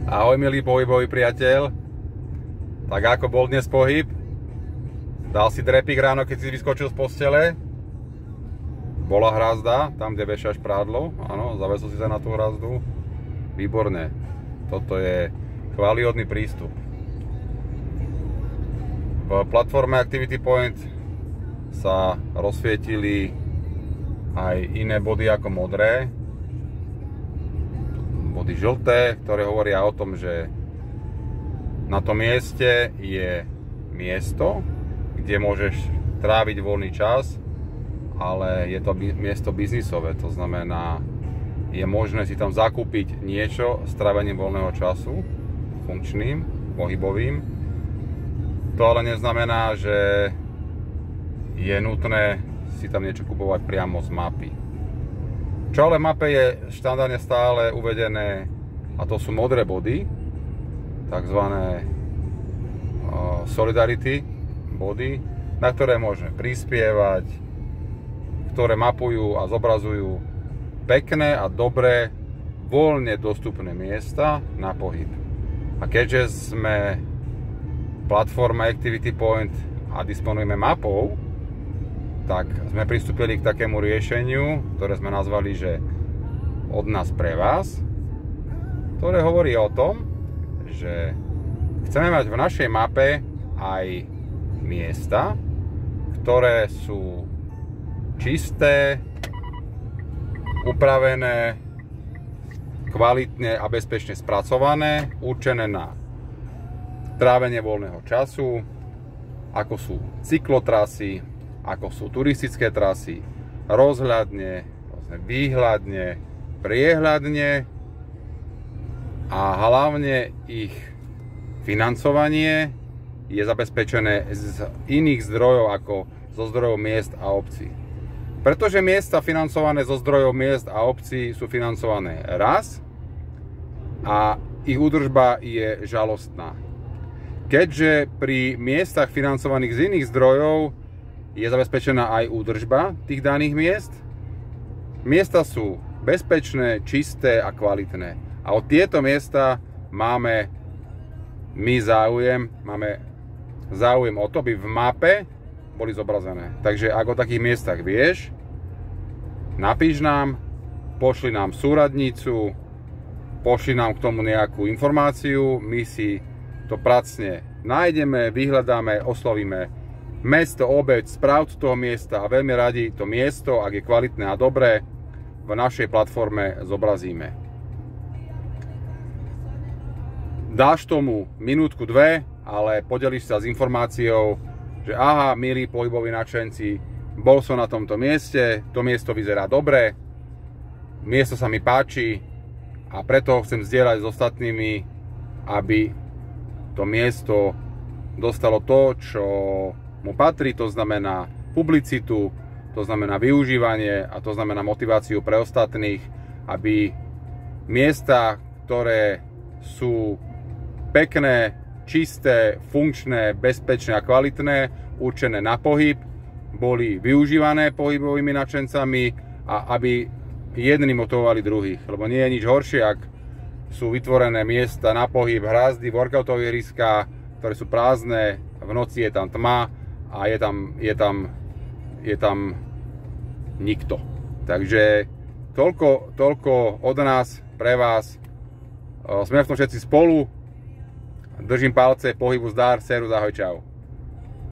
Ahoj milý pohybový priateľ. Tak ako bol dnes pohyb? Dal si drepík ráno, keď si vyskočil z postele? Bola hrazda, tam kde vešaš prádlo? Áno, zavesil si sa na tú hrazdu? Výborne. Toto je chválihodný prístup. V platforme Activity Point sa rozsvietili aj iné body ako modré. Body žlté, ktoré hovoria o tom, že na tom mieste je miesto, kde môžeš tráviť voľný čas, ale je to miesto biznisové, to znamená, je možné si tam zakúpiť niečo s trávením voľného času, funkčným, pohybovým. To ale neznamená, že je nutné si tam niečo kupovať priamo z mapy. Čo ale v mape je štandardne stále uvedené, a to sú modré body, takzvané solidarity body, na ktoré môžeme prispievať, ktoré mapujú a zobrazujú pekné a dobré, voľne dostupné miesta na pohyb. A keďže sme platforma Activity Point a disponujeme mapou, tak sme pristúpili k takému riešeniu, ktoré sme nazvali, že od nás pre vás, ktoré hovorí o tom, že chceme mať v našej mape aj miesta, ktoré sú čisté, upravené, kvalitne a bezpečne spracované, určené na trávenie voľného času, ako sú cyklotrasy, ako sú turistické trasy, rozhľadne, výhľadne, priehľadne a hlavne ich financovanie je zabezpečené z iných zdrojov ako zo zdrojov miest a obcí. Pretože miesta financované zo zdrojov miest a obcí sú financované raz a ich údržba je žalostná. Keďže pri miestach financovaných z iných zdrojov je zabezpečená aj údržba tých daných miest. Miesta sú bezpečné, čisté a kvalitné. A o tieto miesta máme záujem o to, aby v mape boli zobrazené. Takže ak o takých miestach vieš, napíš nám, pošli nám súradnicu, pošli nám k tomu nejakú informáciu, my si to pracne nájdeme, vyhľadáme, oslovíme mesto, obec, správcu toho miesta a veľmi radi to miesto, ak je kvalitné a dobré, v našej platforme zobrazíme. Dáš tomu minútku, dve, ale podelíš sa s informáciou, že aha, milí pohyboví nadšenci, bol som na tomto mieste, to miesto vyzerá dobre, miesto sa mi páči a preto ho chcem zdieľať s ostatnými, aby to miesto dostalo to, čo mu patrí, to znamená publicitu, to znamená využívanie a to znamená motiváciu pre ostatných, aby miesta, ktoré sú pekné, čisté, funkčné, bezpečné a kvalitné, určené na pohyb, boli využívané pohybovými nadšencami a aby jedni motivovali druhých. Lebo nie je nič horšie, ak sú vytvorené miesta na pohyb, hrazdy, workoutové ihriská, ktoré sú prázdne, v noci je tam tma a je tam nikto. Takže toľko od nás pre vás. Sme v tom všetci spolu. Držím palce, pohybu zdar, servus, ahoj, čau.